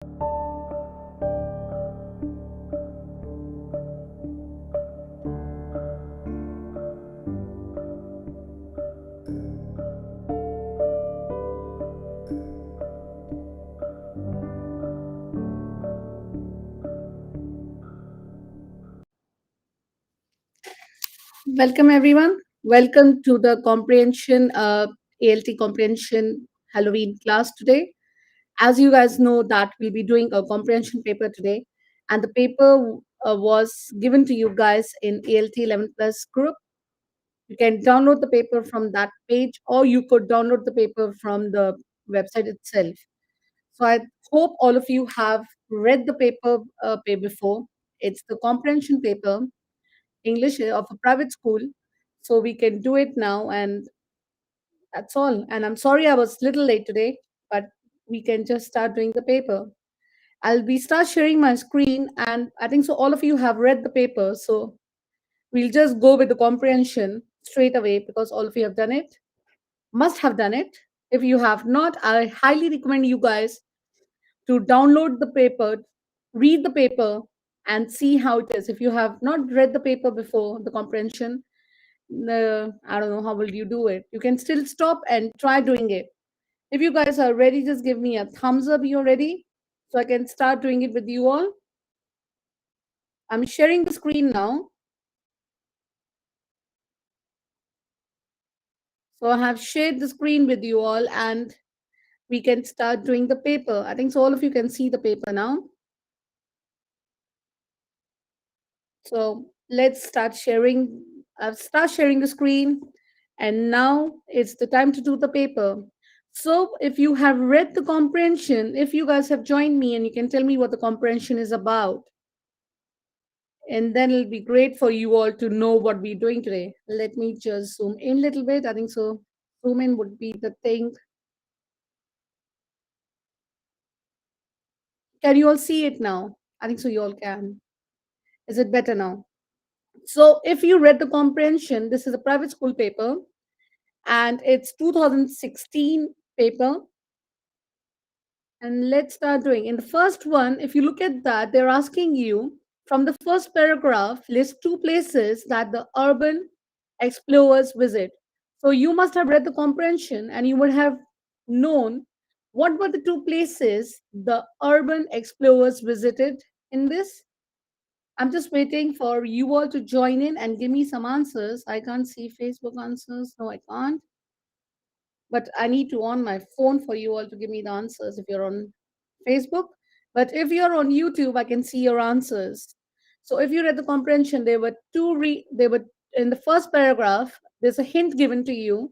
Welcome, everyone. Welcome to the comprehension, ALT comprehension Halloween class today. As you guys know, that we'll be doing a comprehension paper today, and the paper was given to you guys in ALT 11 plus group. You can download the paper from that page, or you could download the paper from the website itself. So I hope all of you have read the paper before. It's the comprehension paper English of a private school. So we can do it now, and that's all. And I'm sorry I was little late today, but we can just start doing the paper. I'll be start sharing my screen, and I think so. All of you have read the paper, so we'll just go with the comprehension straight away because all of you have done it, must have done it. If you have not, I highly recommend you guys to download the paper, read the paper, and see how it is. If you have not read the paper before, the comprehension, I don't know how will you do it. You can still stop and try doing it. If you guys are ready, just give me a thumbs up. You're ready, so I can start doing it with you all. I'm sharing the screen now. So I have shared the screen with you all, and we can start doing the paper. I think so. All of you can see the paper now. So let's start sharing. I've start sharing the screen, and now it's the time to do the paper. So if you have read the comprehension, if you guys have joined me and you can tell me what the comprehension is about, and then it'll be great for you all to know what we're doing today. Let me just zoom in a little bit. I think so. Zoom in would be the thing. Can you all see it now? I think so. You all can. Is it better now? So if you read the comprehension, this is a private school paper and it's 2016 paper. And let's start doing. In the first one, if you look at that, they're asking you from the first paragraph, list two places that the urban explorers visit. So you must have read the comprehension and you would have known what were the two places the urban explorers visited in this. I'm just waiting for you all to join in and give me some answers. I can't see Facebook answers. No, I can't. But I need to on my phone for you all to give me the answers if you're on Facebook. But if you're on YouTube, I can see your answers. So if you read the comprehension, there were there were in the first paragraph, there's a hint given to you.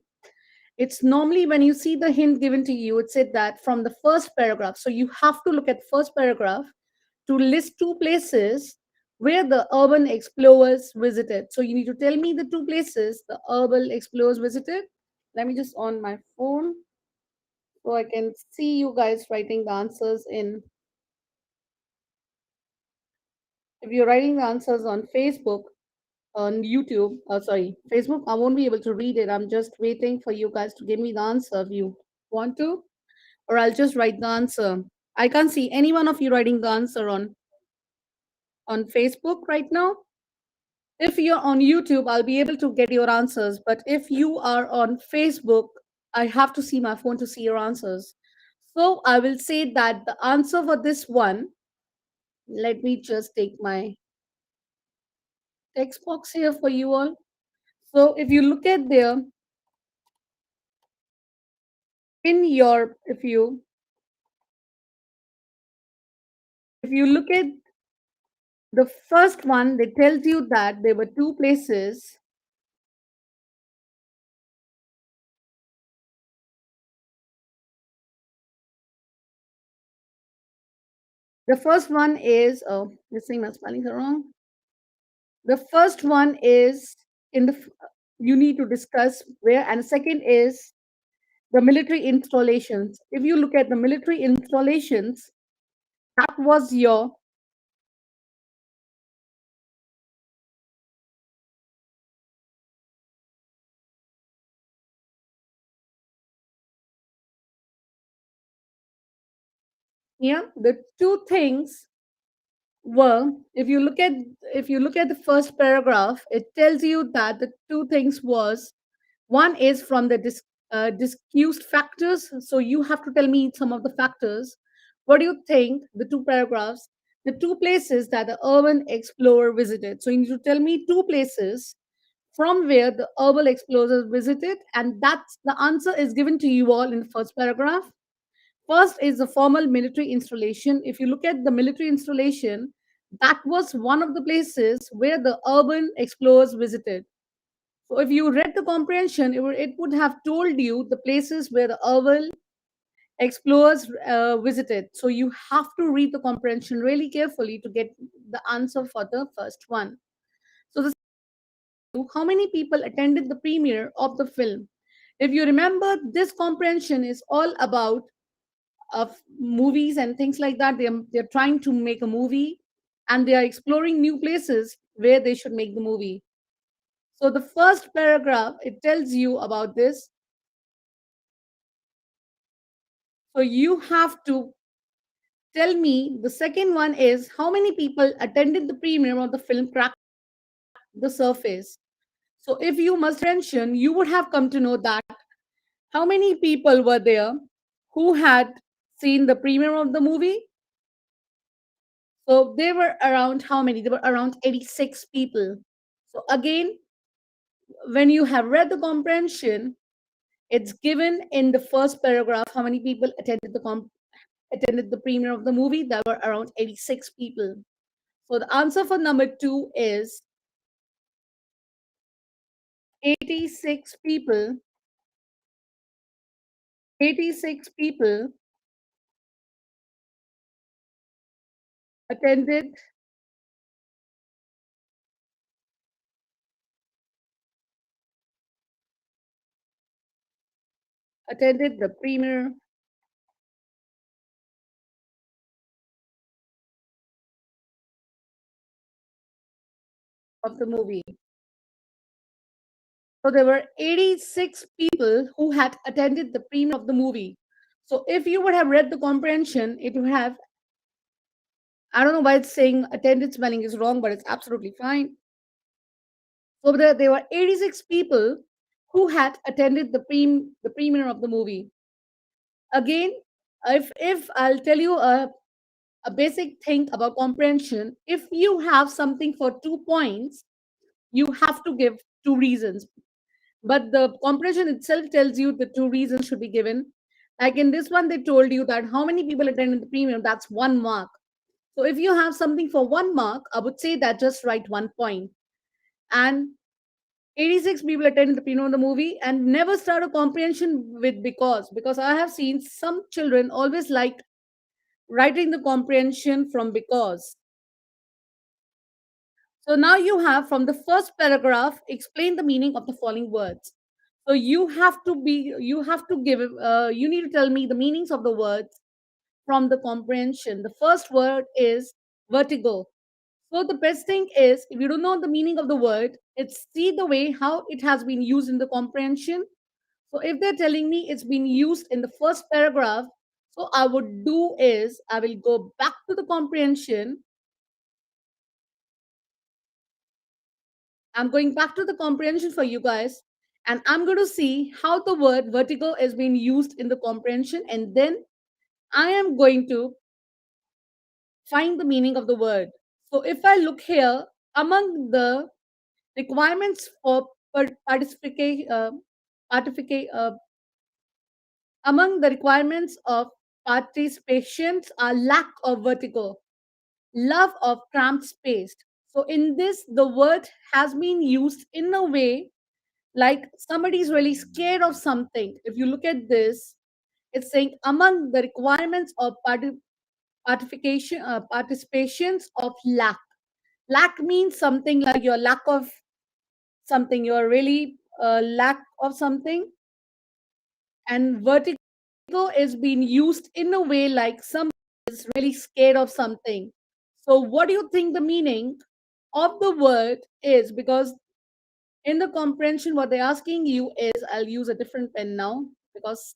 It's normally when you see the hint given to you, it said that from the first paragraph. So you have to look at first paragraph to list two places where the urban explorers visited. So you need to tell me the two places the urban explorers visited. Let me just on my phone so I can see you guys writing the answers in. If you're writing the answers on Facebook, on YouTube, sorry, Facebook, I won't be able to read it. I'm just waiting for you guys to give me the answer if you want to, or I'll just write the answer. I can't see any one of you writing the answer on Facebook right now. If you're on YouTube, I'll be able to get your answers. But if you are on Facebook, I have to see my phone to see your answers. So I will say that the answer for this one, let me just take my text box here for you all. So if you look at there, in your, if you look at the first one, they tells you that there were two places. The first one is, oh, this thing my spellings are wrong. The first one is in the, you need to discuss where, and the second is the military installations. If you look at the military installations, that was your, Yeah, the two things were, if you look at the first paragraph, it tells you that the two things was, one is from the discussed factors. So you have to tell me some of the factors. What do you think? The two paragraphs, the two places that the urban explorer visited. So you need to tell me two places from where the urban explorers visited, and that's the answer is given to you all in the first paragraph. First is the formal military installation. If you look at the military installation, that was one of the places where the urban explorers visited. So if you read the comprehension, it would have told you the places where the urban explorers visited. So you have to read the comprehension really carefully to get the answer for the first one. So this, how many people attended the premiere of the film? If you remember, this comprehension is all about of movies and things like that. They're trying to make a movie, and they are exploring new places where they should make the movie. So the first paragraph, it tells you about this. So you have to tell me, the second one is, how many people attended the premiere of the film Crack the Surface? So if you must mention, you would have come to know that how many people were there who had seen the premiere of the movie. So they were around how many? There were around 86 people. So again, when you have read the comprehension, it's given in the first paragraph how many people attended the premiere of the movie. There were around 86 people. So the answer for number two is 86 people. 86 people attended attended the premiere of the movie. So there were 86 people who had attended the premiere of the movie. So if you would have read the comprehension, it would have, I don't know why it's saying attended spelling is wrong, but it's absolutely fine. So there were 86 people who had attended the premiere of the movie. Again, if I'll tell you a basic thing about comprehension, if you have something for 2 points, you have to give two reasons. But the comprehension itself tells you the two reasons should be given. Like in this one, they told you that how many people attended the premiere, that's 1 mark. So if you have something for 1 mark, I would say that just write 1 point. And 86 people attended the premiere of the movie, and never start a comprehension with because I have seen some children always like writing the comprehension from because. So now you have from the first paragraph explain the meaning of the following words. So you have to give you need to tell me the meanings of the words from the comprehension. The first word is vertigo. So the best thing is, if you don't know the meaning of the word, it's see the way how it has been used in the comprehension. So if they're telling me it's been used in the first paragraph, so I would do is I will go back to the comprehension. I'm going back to the comprehension for you guys, and I'm going to see how the word vertigo is being used in the comprehension, and then I am going to find the meaning of the word. So if I look here, among the requirements for participation, among the requirements of participations are lack of vertigo, love of cramped space. So in this, the word has been used in a way like somebody is really scared of something. If you look at this, it's saying among the requirements of participations of lack. Lack means something like your lack of something, you're really lack of something, and vertigo is being used in a way like somebody is really scared of something. So what do you think the meaning of the word is? Because in the comprehension, what they're asking you is, I'll use a different pen now because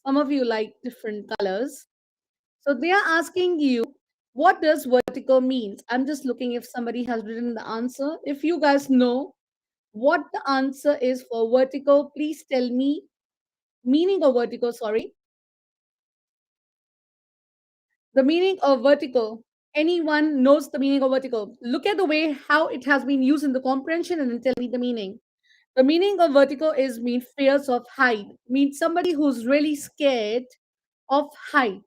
some of you like different colors. So they are asking you, what does vertical means? I'm just looking if somebody has written the answer. If you guys know what the answer is for vertical, please tell me meaning of vertical, sorry. The meaning of vertical. Anyone knows the meaning of vertical? Look at the way how it has been used in the comprehension and then tell me the meaning. The meaning of vertical is mean fears of height, means somebody who's really scared of heights.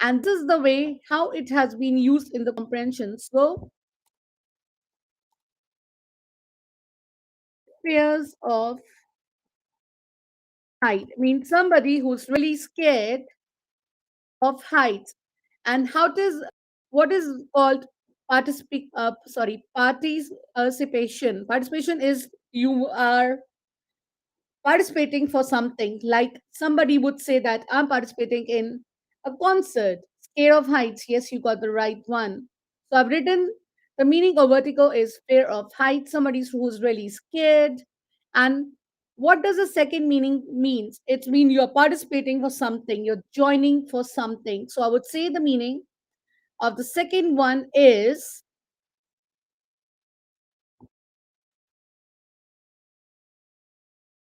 And this is the way how it has been used in the comprehension. So, fears of height means somebody who's really scared of heights. And how it is what is called participation. Participation is you are participating for something. Like somebody would say that I'm participating in a concert. Scare of heights. Yes, you got the right one. So I've written the meaning of vertigo is fear of heights. Somebody who's really scared. And what does the second meaning means? It means you're participating for something. You're joining for something. So I would say the meaning of the second one is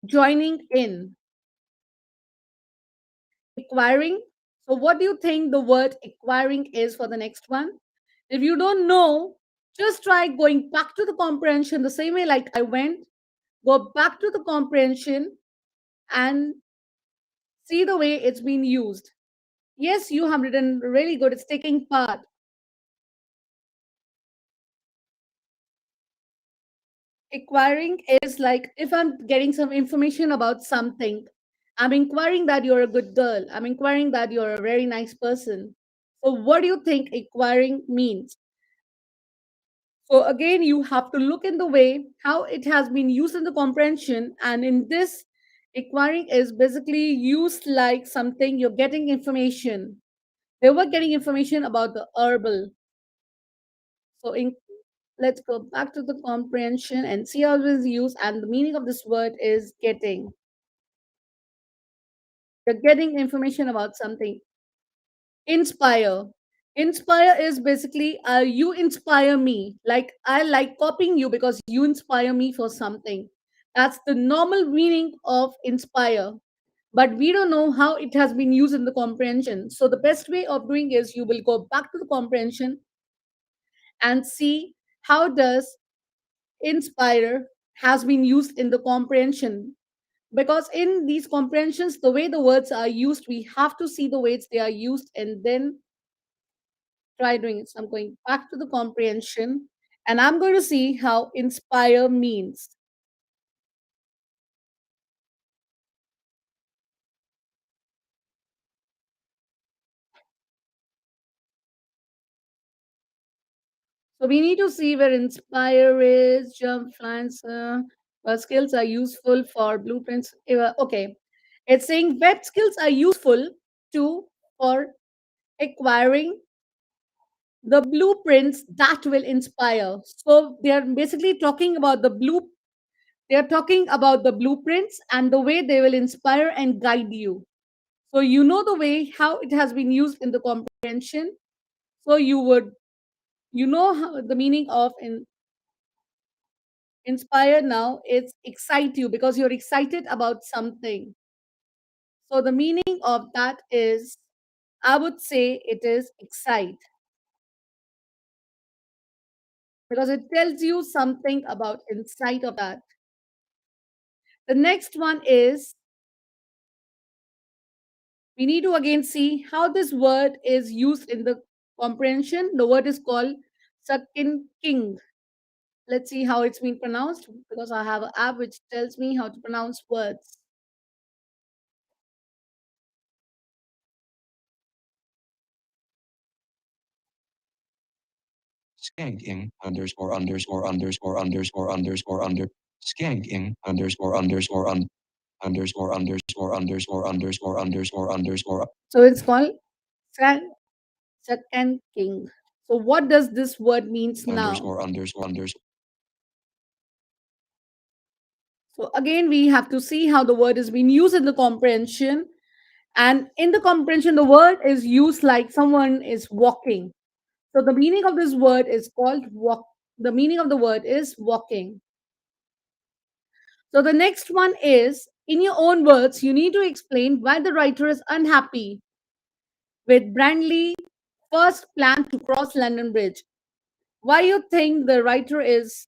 joining in. Acquiring. So, what do you think the word acquiring is for the next one? If you don't know, just try going back to the comprehension the same way like I went. Go back to the comprehension and see the way it's been used. Yes, you have written really good. It's taking part. Acquiring is like if I'm getting some information about something, I'm inquiring that you're a good girl. I'm inquiring that you're a very nice person. So, what do you think acquiring means? So again, you have to look in the way how it has been used in the comprehension, and in this, acquiring is basically used like something you're getting information. They were getting information about the herbal. So let's go back to the comprehension and see how it is used. And the meaning of this word is getting. You're getting information about something. Inspire. Inspire is basically you inspire me. Like I like copying you because you inspire me for something. That's the normal meaning of inspire. But we don't know how it has been used in the comprehension. So the best way of doing is you will go back to the comprehension and see how does inspire has been used in the comprehension. Because in these comprehensions, the way the words are used, we have to see the ways they are used and then try doing it. So I'm going back to the comprehension and I'm going to see how inspire means. So we need to see where inspire is, jump, flanks, skills are useful for blueprints. Okay. It's saying web skills are useful to for acquiring the blueprints that will inspire. So they are basically talking about they are talking about the blueprints and the way they will inspire and guide you. So you know the way how it has been used in the comprehension. So you know how the meaning of inspire now it's excite you because you're excited about something. So the meaning of that is, I would say it is excite because it tells you something about insight of that. The next one is we need to again see how this word is used in the comprehension. The word is called Sakin King. Let's see how it's been pronounced because I have an app which tells me how to pronounce words. Skanking underscore skanking underscore. So it's called Sakan King. So what does this word means now? Underscore. So again, we have to see how the word is being used in the comprehension. And in the comprehension, the word is used like someone is walking. So the meaning of this word is called walk. The meaning of the word is walking. So the next one is, in your own words, you need to explain why the writer is unhappy with Brandley first plan to cross London Bridge. Why you think the writer is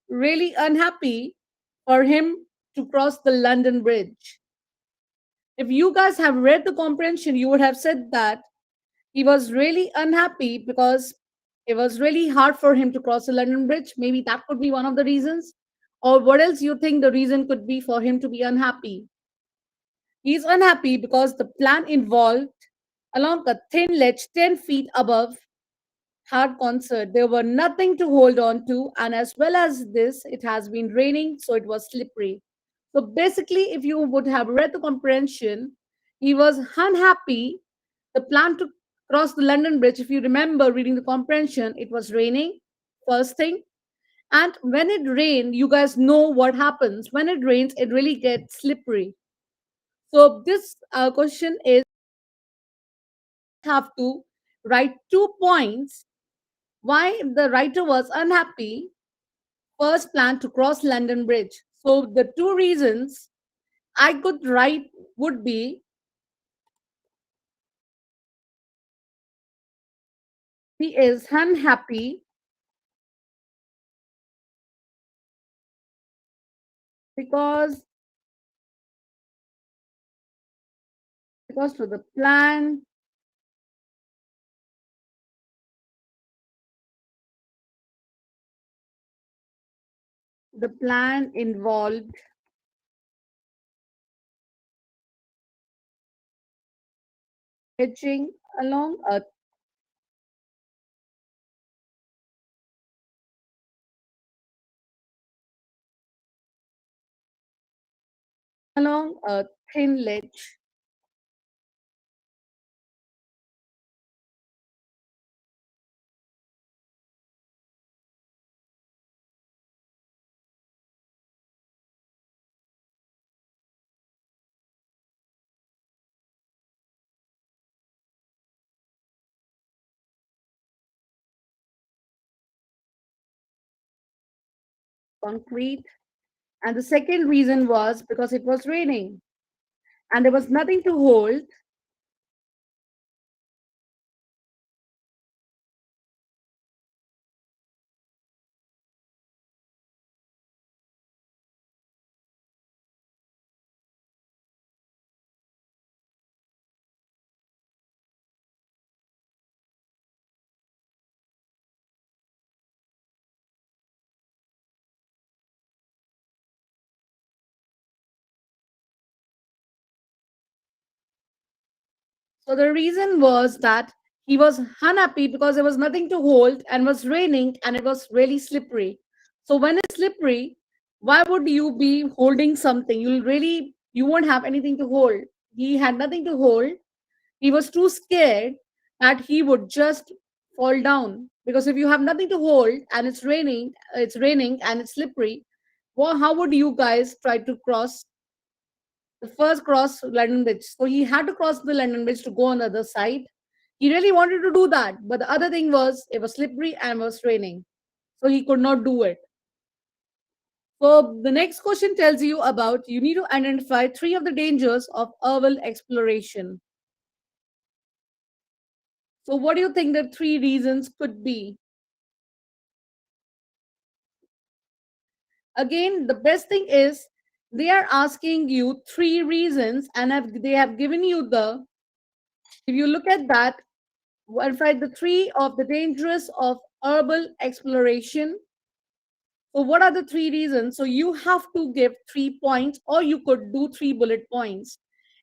really unhappy for him to cross the London Bridge? If you guys have read the comprehension, you would have said that he was really unhappy because it was really hard for him to cross the London Bridge. Maybe that could be one of the reasons. Or what else you think the reason could be for him to be unhappy? He's unhappy because the plan involved along a thin ledge 10 feet above hard concert. There were nothing to hold on to, and as well as this, it has been raining, so it was slippery. So basically, if you would have read the comprehension, he was unhappy. The plan to cross the London Bridge, if you remember reading the comprehension, it was raining, first thing. And when it rained, you guys know what happens. When it rains, it really gets slippery. So this question is have to write 2 points why the writer was unhappy first plan to cross London Bridge. So the two reasons I could write would be he is unhappy because to the plan involved hitching along a thin ledge. Concrete. And the second reason was because it was raining and there was nothing to hold. So the reason was that he was unhappy because there was nothing to hold and was raining and it was really slippery. So when it's slippery, why would you be holding something? You won't have anything to hold. He had nothing to hold. He was too scared that he would just fall down. Because if you have nothing to hold and it's raining and it's slippery, well, how would you guys try to cross the first cross London Bridge? So he had to cross the London Bridge to go on the other side. He really wanted to do that, but the other thing was it was slippery and was raining, so he could not do it. So the next question tells you about you need to identify three of the dangers of urban exploration. So what do you think the three reasons could be? Again, the best thing is they are asking you three reasons and they have given you the, if you look at that, find the three of the dangers of urban exploration. So what are the three reasons? So you have to give 3 points or you could do 3 bullet points.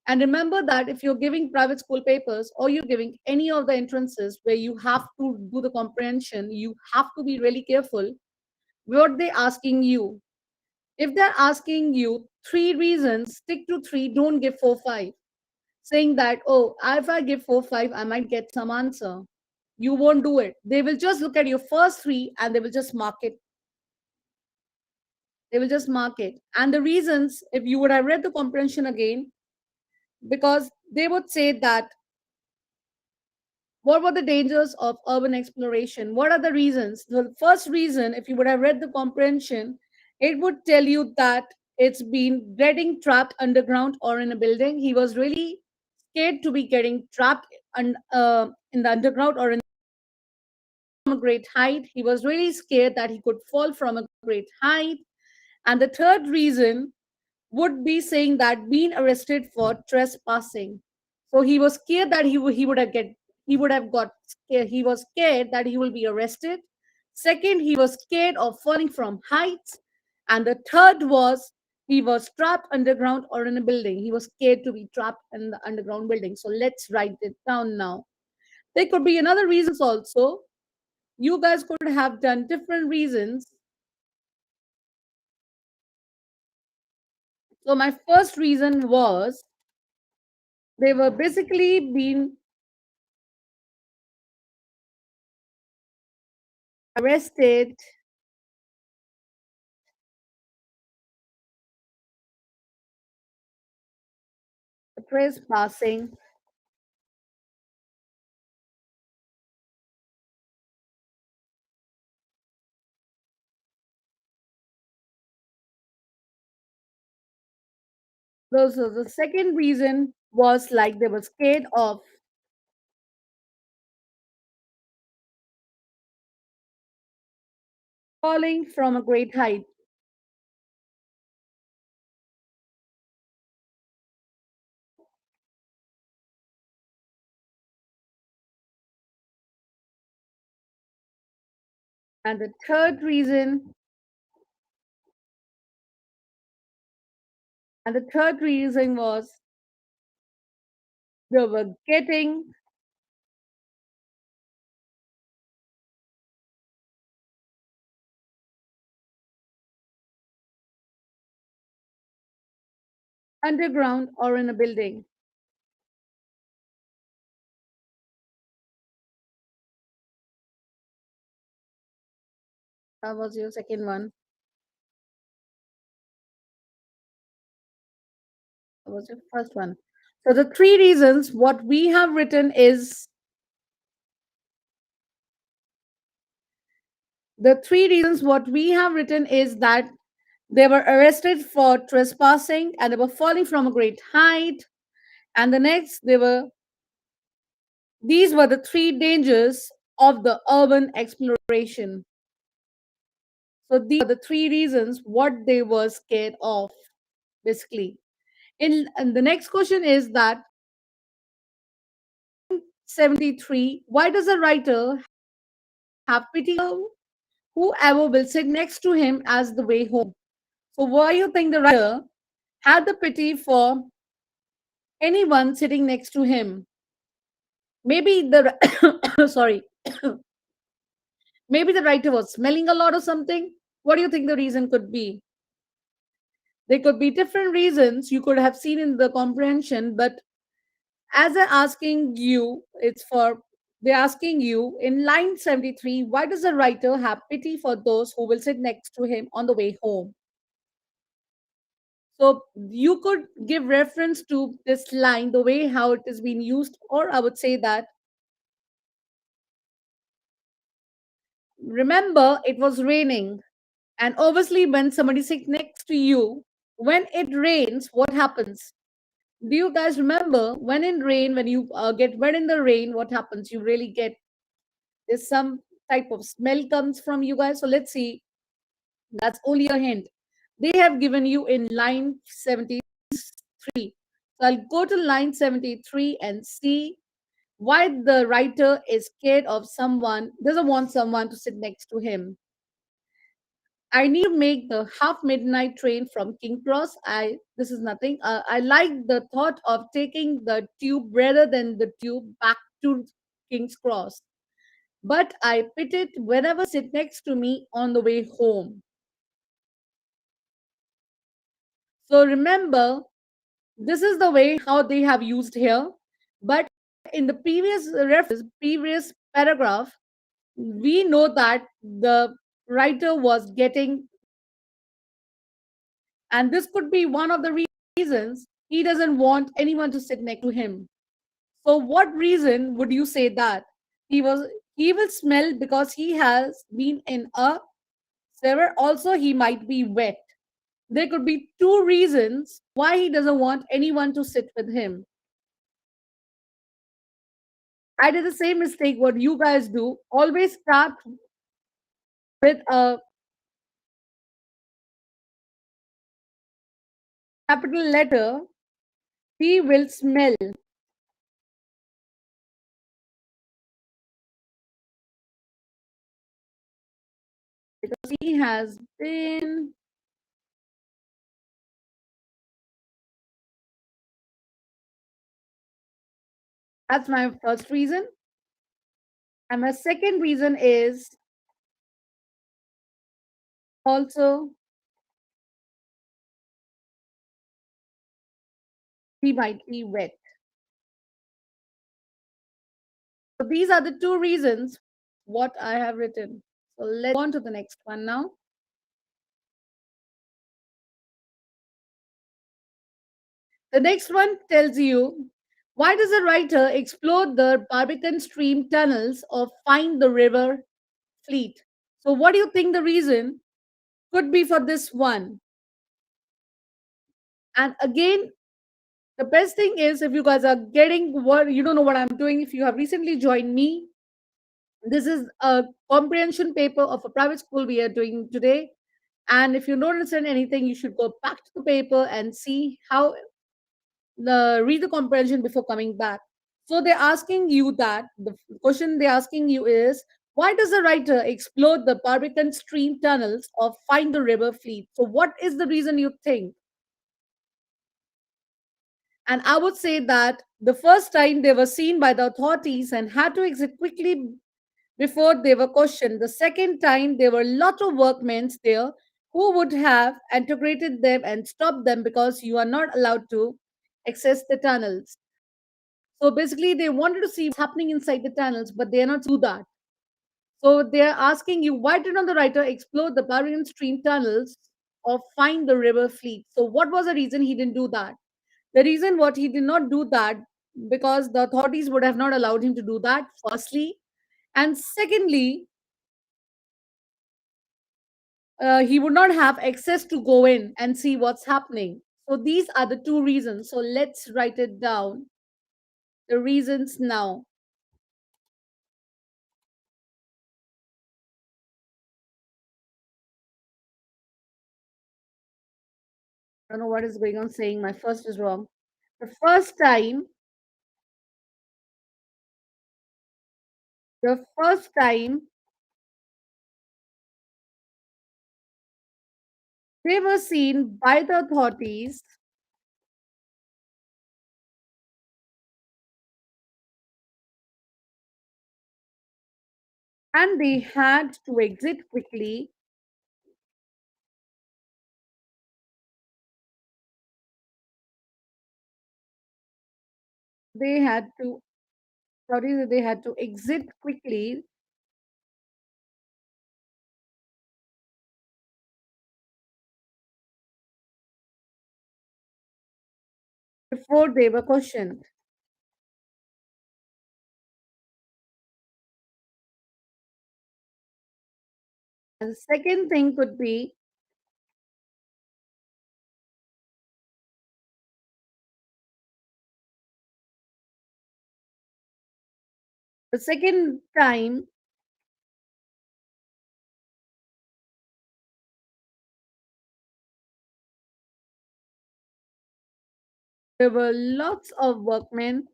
And remember that if you're giving private school papers or you're giving any of the entrances where you have to do the comprehension, you have to be really careful what they're asking you. If they're asking you three reasons, stick to three, don't give 4, 5. Saying that, oh, if I give 4, 5, I might get some answer. You won't do it. They will just look at your first three and they will just mark it. They will just mark it. And the reasons, if you would have read the comprehension again, because they would say that what were the dangers of urban exploration? What are the reasons? The first reason, if you would have read the comprehension, it would tell you that it's been getting trapped underground or in a building. He was really scared to be getting trapped in the underground or in a great height. He was really scared that he could fall from a great height. And the third reason would be saying that being arrested for trespassing. So he was scared that he would have got scared. He was scared that he will be arrested. Second, he was scared of falling from heights, and the third was he was trapped underground or in a building. He was scared to be trapped in the underground building. So let's write it down now. There could be another reasons also. You guys could have done different reasons. So my first reason was they were basically being arrested for trespassing. So the second reason was like they were scared of falling from a great height. And the third reason, and the third reason was they were getting underground or in a building. That was your second one. That was your first one. So the three reasons what we have written is the three reasons what we have written is that they were arrested for trespassing and they were falling from a great height. And the next, these were the three dangers of the urban exploration. So these are the three reasons what they were scared of, basically. And the next question is that 73, why does a writer have pity on whoever will sit next to him as the way home? So why you think the writer had the pity for anyone sitting next to him? Maybe the sorry, maybe the writer was smelling a lot or something. What do you think the reason could be? There could be different reasons you could have seen in the comprehension, but as I'm asking you, it's for they're asking you in line 73, why does the writer have pity for those who will sit next to him on the way home? So you could give reference to this line, the way how it is being used, or I would say that remember it was raining, and obviously when somebody sits next to you, when it rains, what happens? Do you guys remember when in rain, when you get wet in the rain, what happens? You really get there's some type of smell comes from you guys. So let's see. That's only a hint. They have given you in line 73. So I'll go to line 73 and see why the writer is scared of someone, doesn't want someone to sit next to him. I need to make the half midnight train from King Cross. This is nothing. I like the thought of taking the tube rather than the tube back to King's Cross. But I pitied whenever sit next to me on the way home. So remember, this is the way how they have used here. But in the previous reference, previous paragraph, we know that the writer was getting, and this could be one of the reasons he doesn't want anyone to sit next to him. So what reason would you say that? He was he will smell because he has been in a sewer. Also, he might be wet. There could be two reasons why he doesn't want anyone to sit with him. I did the same mistake what you guys do. Always start with a capital letter. He will smell because he has been. That's my first reason. And my second reason is also he might be wet. So these are the two reasons what I have written. So let's go on to the next one now. The next one tells you, why does the writer explore the Barbican stream tunnels or find the river fleet? So what do you think the reason could be for this one? And again, the best thing is if you guys are getting what you don't know what I'm doing, if you have recently joined me, this is a comprehension paper of a private school we are doing today. And if you don't understand anything, you should go back to the paper and see how the read the comprehension before coming back. So they're asking you that the question they're asking you is, why does the writer explore the Barbican stream tunnels or find the river fleet? So what is the reason you think? And I would say that the first time they were seen by the authorities and had to exit quickly before they were questioned. The second time, there were a lot of workmen there who would have integrated them and stopped them because you are not allowed to access the tunnels. So basically, they wanted to see what's happening inside the tunnels, but they are not do that. So they are asking you, why did not the writer explore the Barian stream tunnels or find the river fleet? So what was the reason he didn't do that? The reason what he did not do that because the authorities would have not allowed him to do that. Firstly, and secondly, he would not have access to go in and see what's happening. So these are the two reasons. So let's write it down. The reasons now. I don't know what is going on saying. My first is wrong. The first time they were seen by the authorities and they had to exit quickly. They had to Sorry, they had to exit quickly before they were questioned. And the second thing could be the second time there were lots of workmen.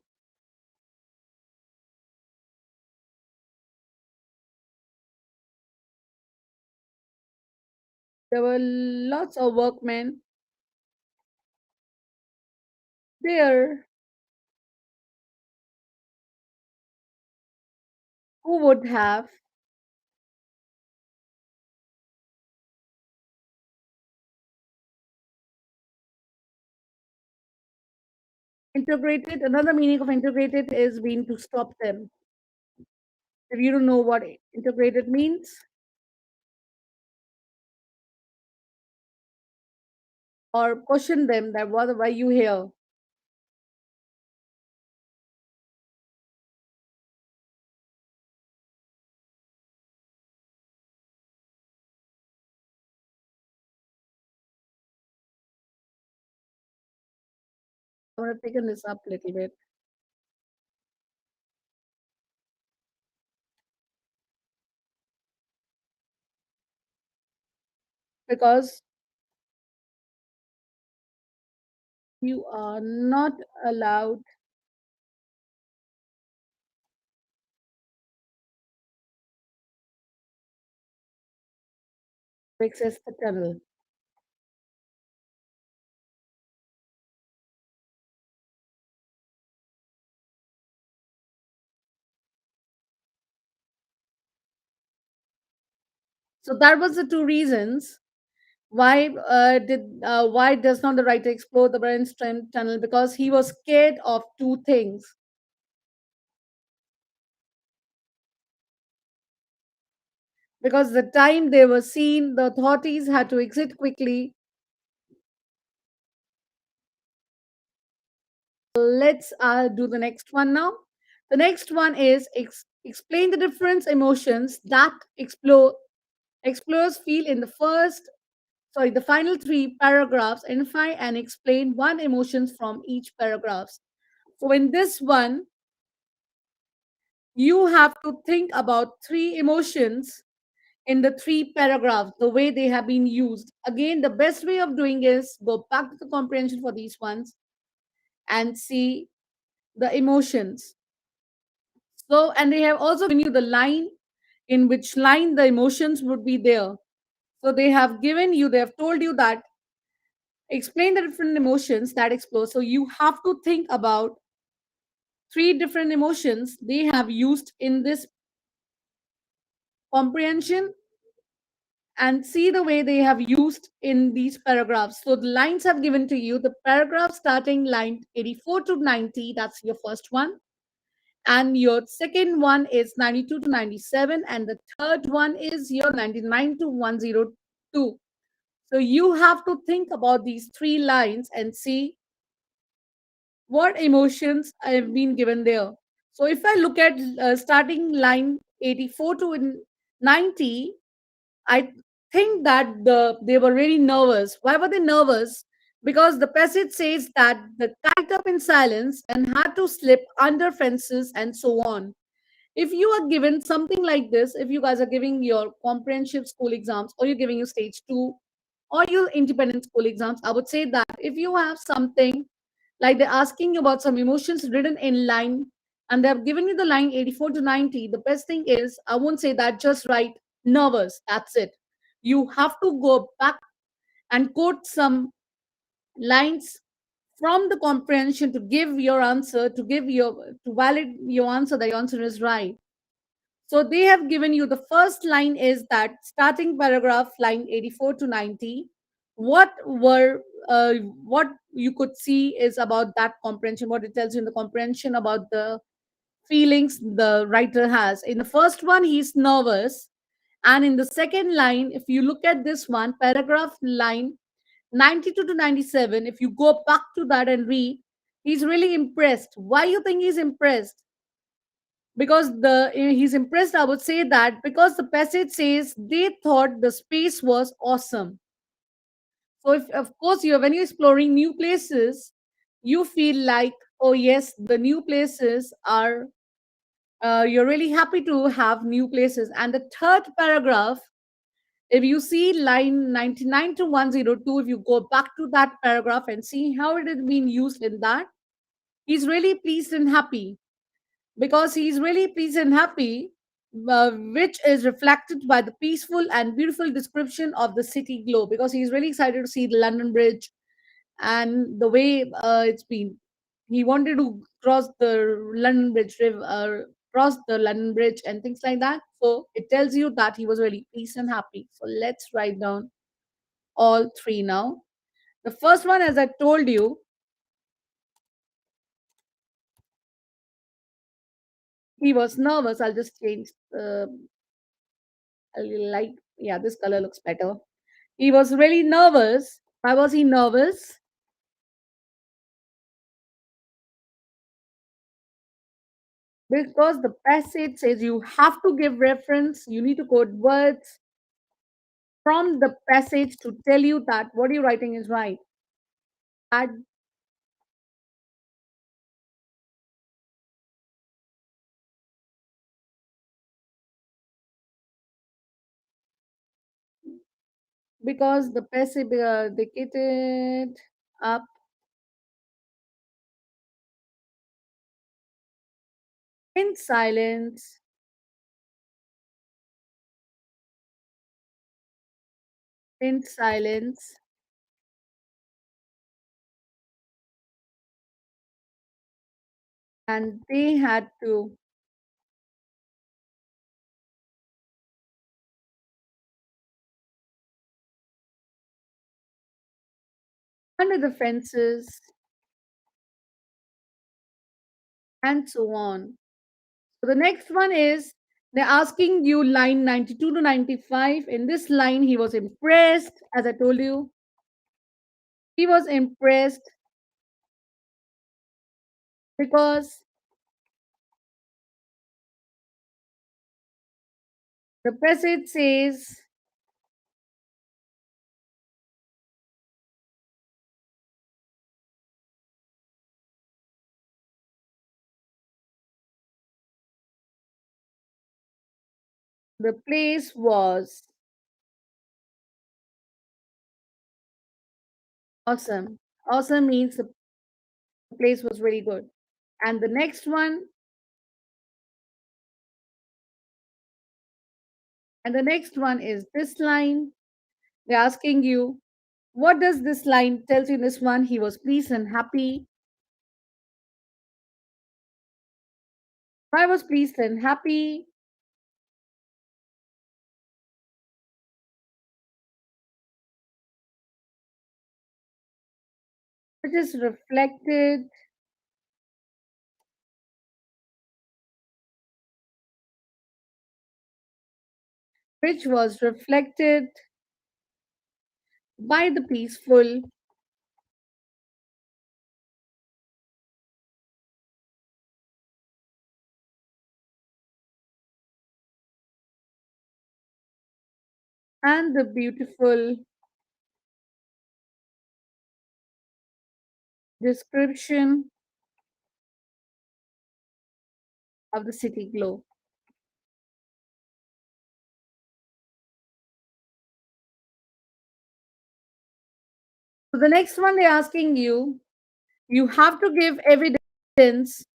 There were lots of workmen there who would have integrated. Another meaning of integrated is being to stop them. If you don't know what integrated means or question them that why you here. I would have taken this up a little bit because you are not allowed to access the tunnel. So that was the two reasons why does not the writer explore the brainstem tunnel, because he was scared of two things. Because the time they were seen, the authorities had to exit quickly. Let's do the next one now. The next one is explain the different emotions that explorers feel in the final three paragraphs. Identify and explain one emotions from each paragraph. So in this one, you have to think about three emotions in the three paragraphs, the way they have been used. Again, the best way of doing is go back to the comprehension for these ones and see the emotions. So, and they have also given you the line in which line the emotions would be there. So they have told you that explain the different emotions that explore. So you have to think about three different emotions they have used in this comprehension and see the way they have used in these paragraphs. So the lines have given to you the paragraph starting line 84 to 90, that's your first one. And your second one is 92 to 97, and the third one is your 99 to 102. So you have to think about these three lines and see what emotions have been given there. So if I look at starting line 84 to 90, I think that they were really nervous. Why were they nervous? Because the passage says that they tied up in silence and had to slip under fences and so on. If you are given something like this, if you guys are giving your comprehensive school exams or you're giving your stage two or your independent school exams, I would say that if you have something like they're asking you about some emotions written in line and they've given you the line 84 to 90, the best thing is I won't say that just write nervous. That's it. You have to go back and quote some lines from the comprehension to give your answer, to valid your answer that your answer is right. So they have given you the first line is that starting paragraph line 84 to 90. What you could see is about that comprehension, what it tells you in the comprehension about the feelings the writer has. In the first one, he's nervous. And in the second line, if you look at this one, paragraph line 92 to 97, if you go back to that and read, he's really impressed. Why you think he's impressed? Because he's impressed, I would say that because the passage says they thought the space was awesome. So if of course you when you're exploring new places, you feel like, oh yes, the new places are you're really happy to have new places. And the third paragraph, if you see line 99 to 102, if you go back to that paragraph and see how it is being used in that, he's really pleased and happy, because he's really pleased and happy, which is reflected by the peaceful and beautiful description of the city glow, because he's really excited to see the London Bridge and the way it's been. He wanted to cross the London Bridge and things like that. So it tells you that he was really pleased and happy. So let's write down all three now. The first one, as I told you, he was nervous. I'll just change like, yeah, this color looks better. He was really nervous. Why was he nervous? Because the passage says you have to give reference, you need to quote words from the passage to tell you that what you're writing is right. because the passive dictated up in silence, in silence, and they had to under the fences and so on. So the next one is they're asking you line 92 to 95. In this line, he was impressed, as I told you. He was impressed because the passage says the place was awesome. Awesome means the place was really good. And the next one is this line. They're asking you, what does this line tells you in this one? He was pleased and happy. I was pleased and happy, which is reflected, which was reflected by the peaceful and the beautiful description of the city glow. So the next one they're asking you have to give evidence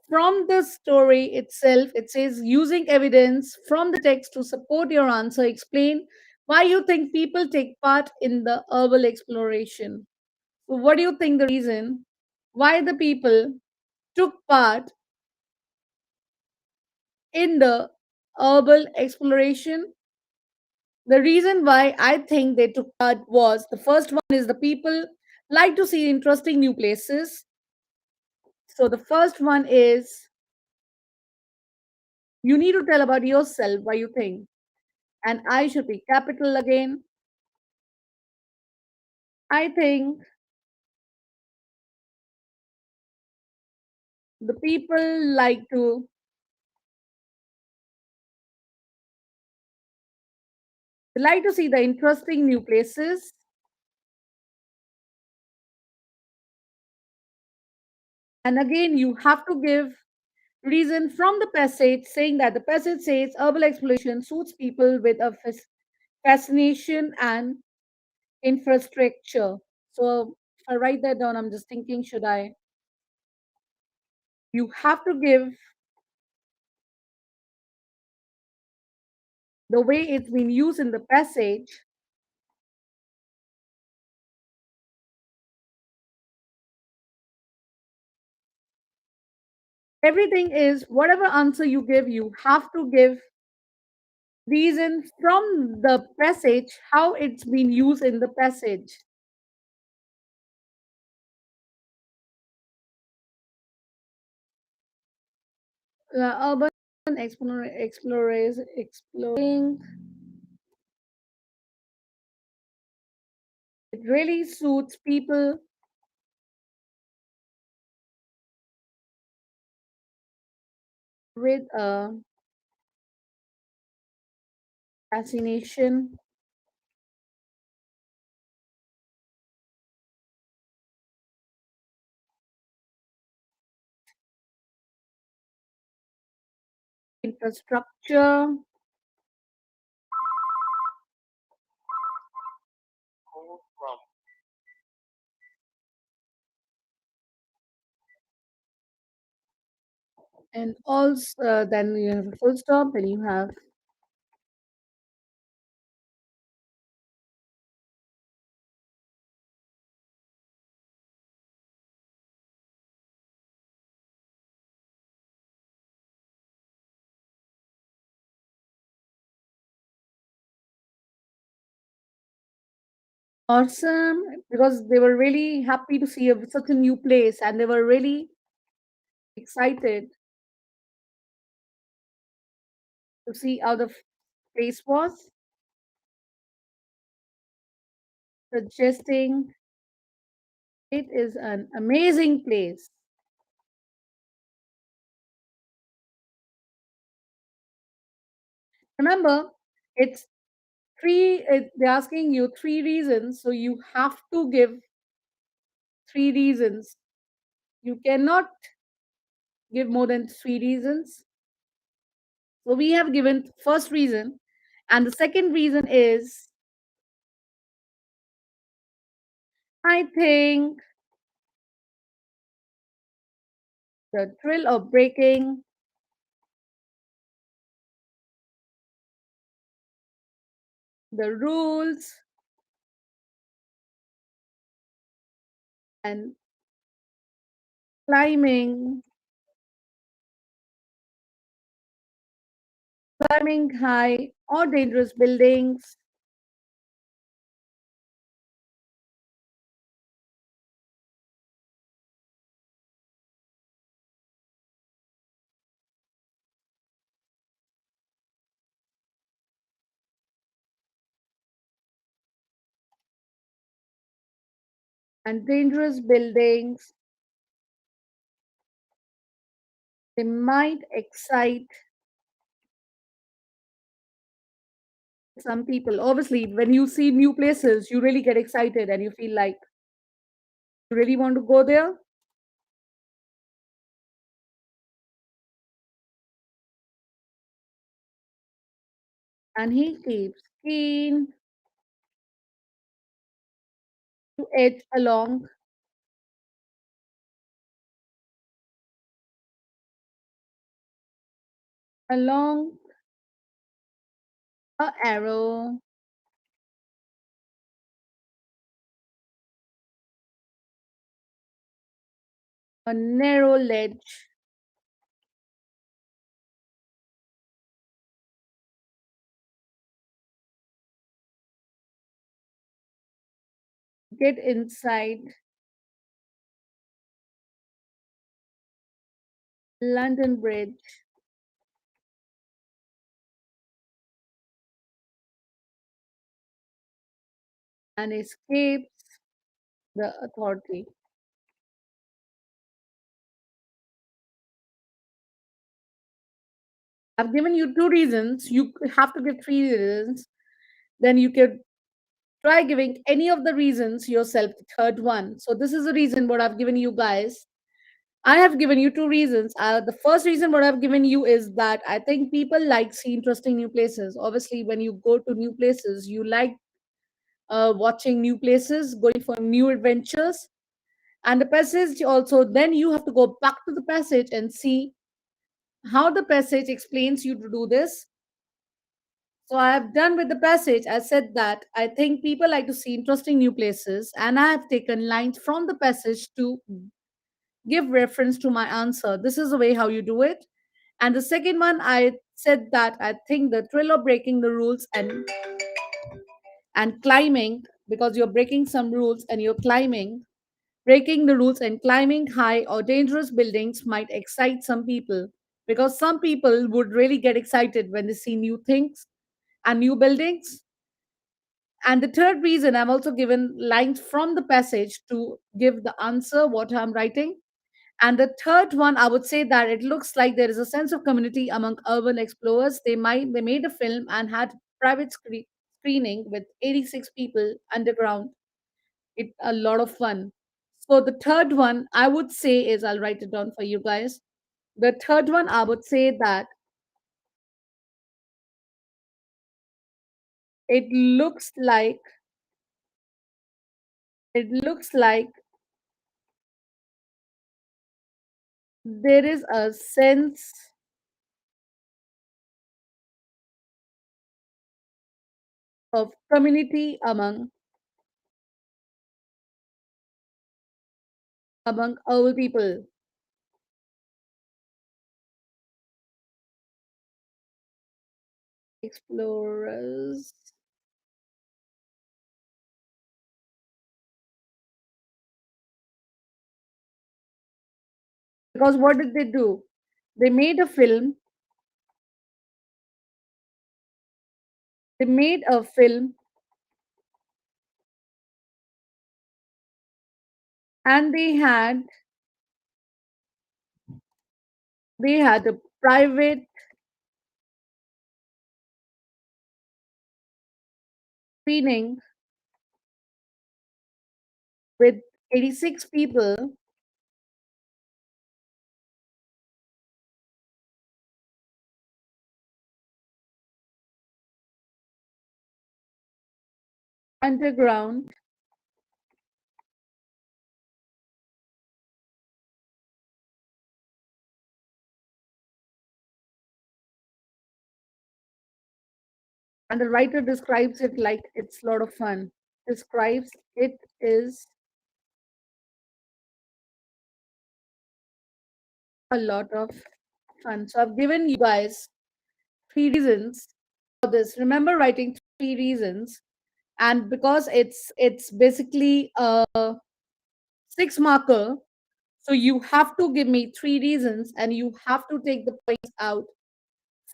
from the story itself. It says using evidence from the text to support your answer. Explain why you think people take part in the herbal exploration. So what do you think the reason why the people took part in the herbal exploration? The reason why I think they took part was the first one is the people like to see interesting new places. So the first one is you need to tell about yourself why you think. And I should be capital again. I think the people like to see the interesting new places. And again, you have to give reason from the passage saying that the passage says herbal exploration suits people with a fascination and infrastructure. So if I write that down, I'm just thinking, should I? You have to give the way it's been used in the passage. Everything is whatever answer you give, you have to give reason from the passage how it's been used in the passage. Urban explorers exploring it really suits people with a fascination, infrastructure, And also, then you have a full stop, then you have awesome because they were really happy to see such a new place and they were really excited to see how the place was, suggesting it is an amazing place. Remember, it's they're asking you three reasons, so you have to give three reasons. You cannot give more than three reasons. So we have given first reason, and the second reason is I think the thrill of breaking the rules and climbing, climbing high or dangerous buildings and dangerous buildings, they might excite some people. Obviously, when you see new places, you really get excited and you feel like you really want to go there. And he keeps keen to edge along a arrow, a narrow ledge, get inside London Bridge and escapes the authority. I've given you two reasons. You have to give three reasons. Then you could try giving any of the reasons yourself, the third one. So this is the reason what I've given you guys. I have given you two reasons. The first reason what I've given you is that I think people like see interesting new places. Obviously, when you go to new places, you like watching new places, going for new adventures. And the passage also, then you have to go back to the passage and see how the passage explains you to do this. So I have done with the passage. I said that I think people like to see interesting new places, and I have taken lines from the passage to give reference to my answer. This is the way how you do it. And the second one, I said that I think the thrill of breaking the rules and climbing, because you're breaking some rules and you're climbing, breaking the rules and climbing high or dangerous buildings might excite some people, because some people would really get excited when they see new things and new buildings. And the third reason, I've also given lines from the passage to give the answer what I'm writing. And the third one, I would say that it looks like there is a sense of community among urban explorers. They made a film and had private screening with 86 people underground. It a lot of fun. So the third one I would say is, I'll write it down for you guys. The third one I would say that it looks like it looks like there is a sense of community among our people. Explorers. Because what did they do? They made a film. They made a film and they had a private screening with 86 people underground, and the writer describes it like it's a lot of fun. Describes it is a lot of fun. So I've given you guys 3 reasons for this. Remember writing 3 reasons, and because it's basically a 6 marker, so you have to give me 3 reasons, and you have to take the points out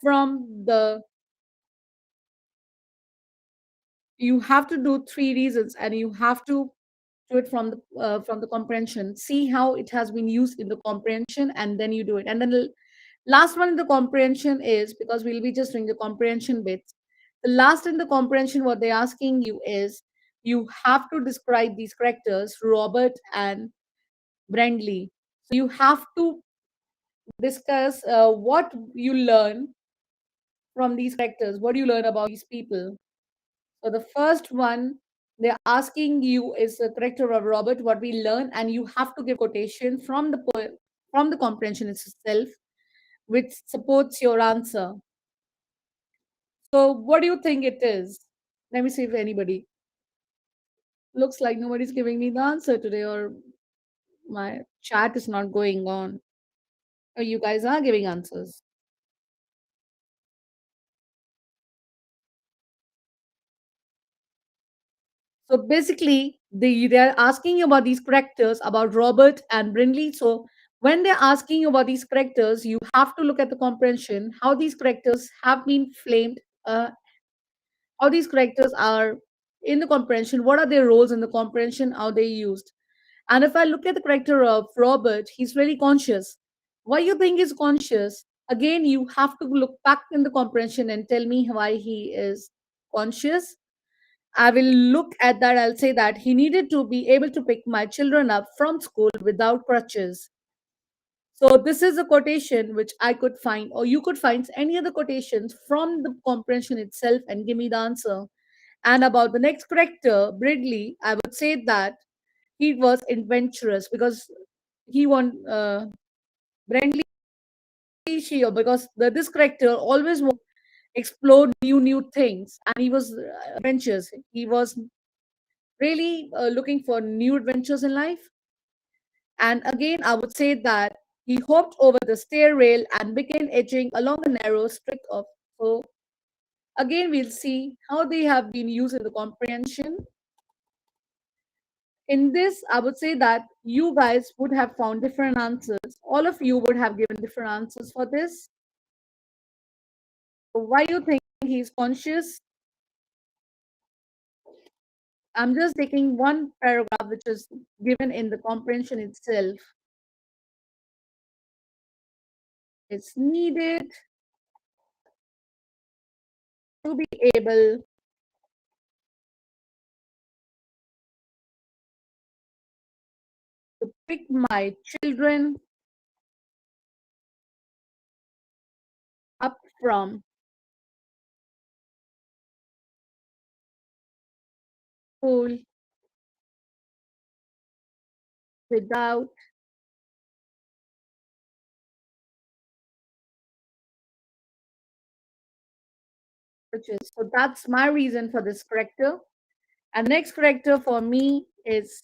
from the. You have to do 3 reasons, and you have to do it from the comprehension. See how it has been used in the comprehension, and then you do it. And then the last one in the comprehension is, because we'll be just doing the comprehension bits. The last in the comprehension, what they're asking you is, you have to describe these characters, Robert and Brandley. So you have to discuss what you learn from these characters, what do you learn about these people. So the first one they're asking you is the character of Robert, what we learn, and you have to give quotation from from the comprehension itself, which supports your answer. So what do you think it is? Let me see if anybody. Looks like nobody's giving me the answer today, or my chat is not going on. Or you guys are giving answers. So basically, they're asking you about these characters, about Robert and Brindley. So when they're asking you about these characters, you have to look at the comprehension, how these characters have been framed, how these characters are in the comprehension, what are their roles in the comprehension, how they used. And if I look at the character of Robert, he's really conscious. Why you think he's conscious? Again, you have to look back in the comprehension and tell me why he is conscious. I will look at that. I'll say that he needed to be able to pick my children up from school without crutches. So, this is a quotation which I could find, or you could find any other quotations from the comprehension itself and give me the answer. And about the next character, Bridley, I would say that he was adventurous because he won Brandley Sheo, because this character always want to explore new things, and he was adventurous. He was really looking for new adventures in life. And again, I would say that he hopped over the stair rail and began edging along the narrow strip of. So again, we'll see how they have been used in the comprehension. In this, I would say that you guys would have found different answers. All of you would have given different answers for this. So why you think he's conscious? I'm just taking one paragraph which is given in the comprehension itself. It's needed to be able to pick my children up from school without which is so that's my reason for this character. And the next character for me is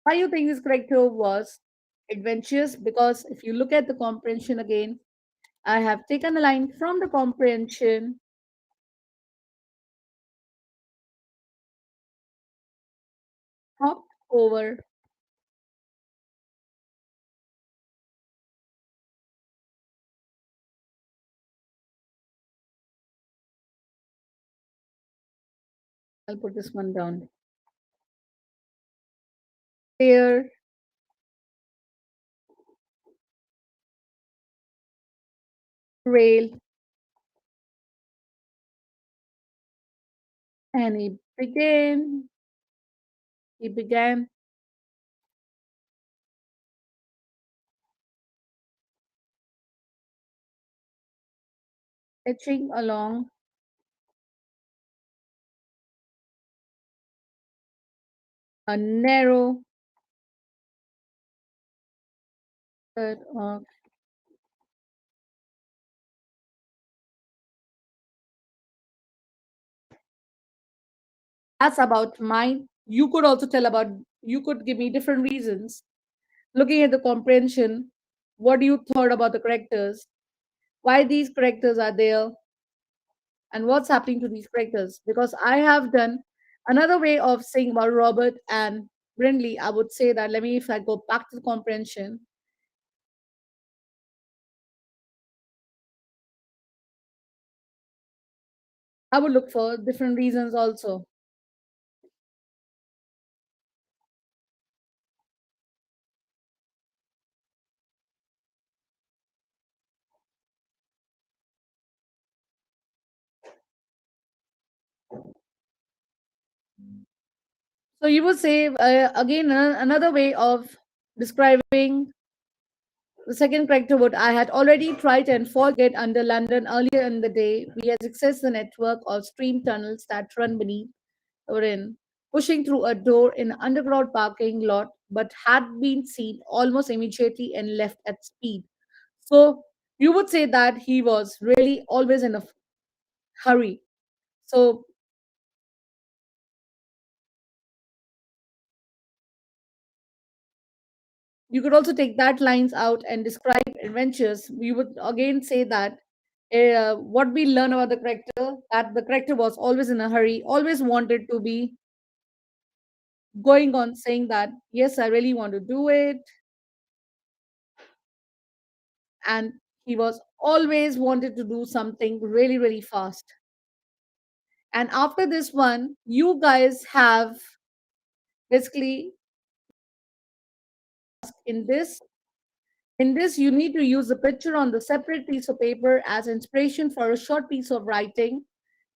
why you think this character was adventurous, because if you look at the comprehension again, I have taken a line from the comprehension, hopped over, I'll put this one down. There, rail, and he began etching along a narrow cut of that's about mine. You could also tell about, you could give me different reasons. Looking at the comprehension, what do you thought about the characters? Why these characters are there? And what's happening to these characters? Because I have done another way of saying about Robert and Brindley. I would say that, let me, if I go back to the comprehension, I would look for different reasons also. So you would say, again, another way of describing the second character would, I had already tried and forget under London earlier in the day. We had accessed the network of stream tunnels that run beneath or in, pushing through a door in an underground parking lot, but had been seen almost immediately and left at speed. So you would say that he was really always in a hurry. So you could also take that lines out and describe adventures. We would again say that what we learn about the character, that the character was always in a hurry, always wanted to be going on saying that, yes, I really want to do it. And he was always wanted to do something really, really fast. And after this one, you guys have basically in this in this you need to use a picture on the separate piece of paper as inspiration for a short piece of writing.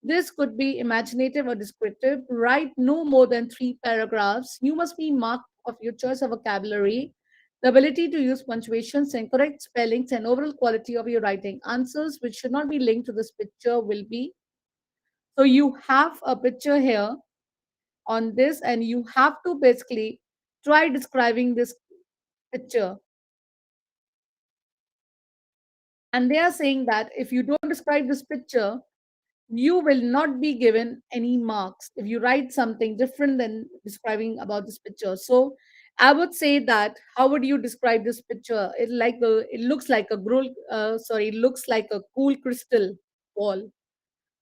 This could be imaginative or descriptive. Write no more than 3 paragraphs. You must be marked of your choice of vocabulary, the ability to use punctuations and correct spellings, and overall quality of your writing. Answers which should not be linked to this picture will be, so you have a picture here on this, and you have to basically try describing this picture. And they are saying that if you don't describe this picture, you will not be given any marks if you write something different than describing about this picture. So I would say that, how would you describe this picture? It looks like a it looks like a cool crystal ball.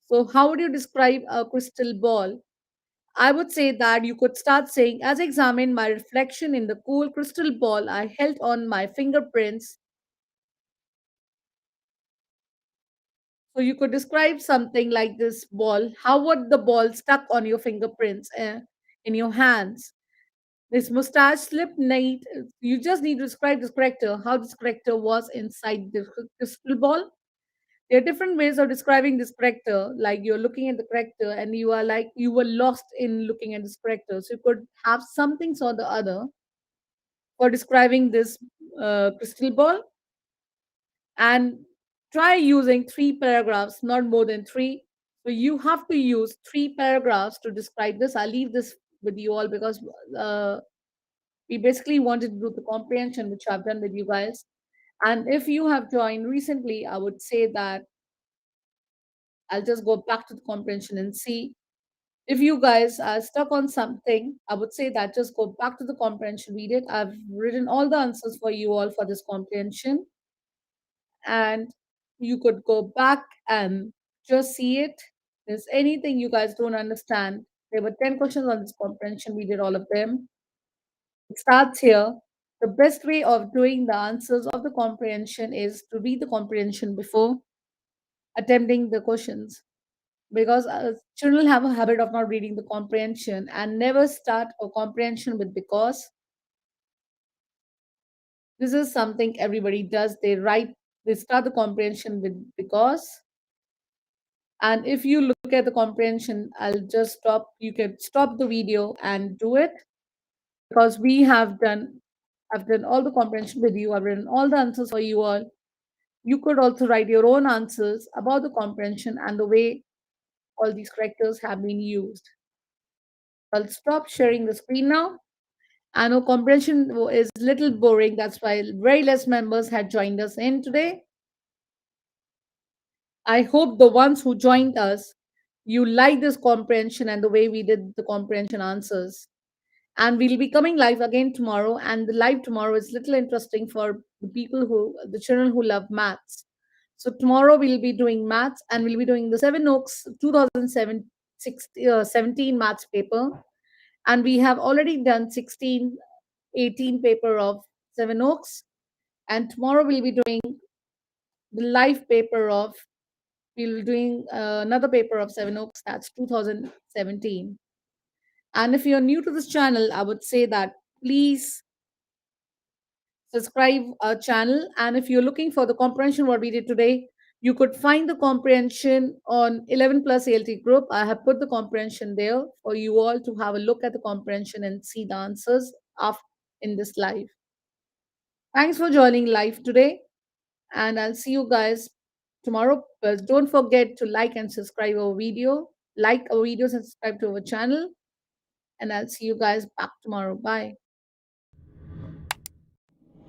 So how would you describe a crystal ball? I would say that you could start saying, as I examined my reflection in the cool crystal ball, I held on my fingerprints. So you could describe something like this ball. How would the ball stuck on your fingerprints in your hands? This mustache slip neat. You just need to describe this character, how this character was inside the crystal ball. There are different ways of describing this character. Like you're looking at the character and you are like you were lost in looking at this character. So you could have something or the other for describing this crystal ball, and try using 3 paragraphs, not more than three. So you have to use 3 paragraphs to describe this. I'll leave this with you all because uh, We basically wanted to do the comprehension, which I've done with you guys. And if you have joined recently, I would say that I'll just go back to the comprehension and see. If you guys are stuck on something, I would say that just go back to the comprehension, read it. I've written all the answers for you all for this comprehension, and you could go back and just see it. If there's anything you guys don't understand, there were 10 questions on this comprehension. We did all of them. It starts here. The best way of doing the answers of the comprehension is to read the comprehension before attempting the questions, because children have a habit of not reading the comprehension and never start a comprehension with because. This is something everybody does. They start the comprehension with because. And if you look at the comprehension, I'll just stop. You can stop the video and do it, because I've done all the comprehension with you. I've written all the answers for you all. You could also write your own answers about the comprehension and the way all these characters have been used. I'll stop sharing the screen now. I know comprehension is little boring. That's why very less members had joined us in today. I hope the ones who joined us, you like this comprehension and the way we did the comprehension answers. And we'll be coming live again tomorrow. And the live tomorrow is little interesting for the children who love maths. So tomorrow we'll be doing maths, and we'll be doing the Seven Oaks 2017 maths paper. And we have already done 18 paper of Seven Oaks. And tomorrow we'll be doing the live paper of, we'll be doing another paper of Seven Oaks, that's 2017. And if you're new to this channel, I would say that please subscribe our channel. And if you're looking for the comprehension what we did today, you could find the comprehension on 11 plus ALT group. I have put the comprehension there for you all to have a look at the comprehension and see the answers in this live. Thanks for joining live today, and I'll see you guys tomorrow. But don't forget to like and subscribe our video, like our videos and subscribe to our channel, and I'll see you guys back tomorrow. Bye.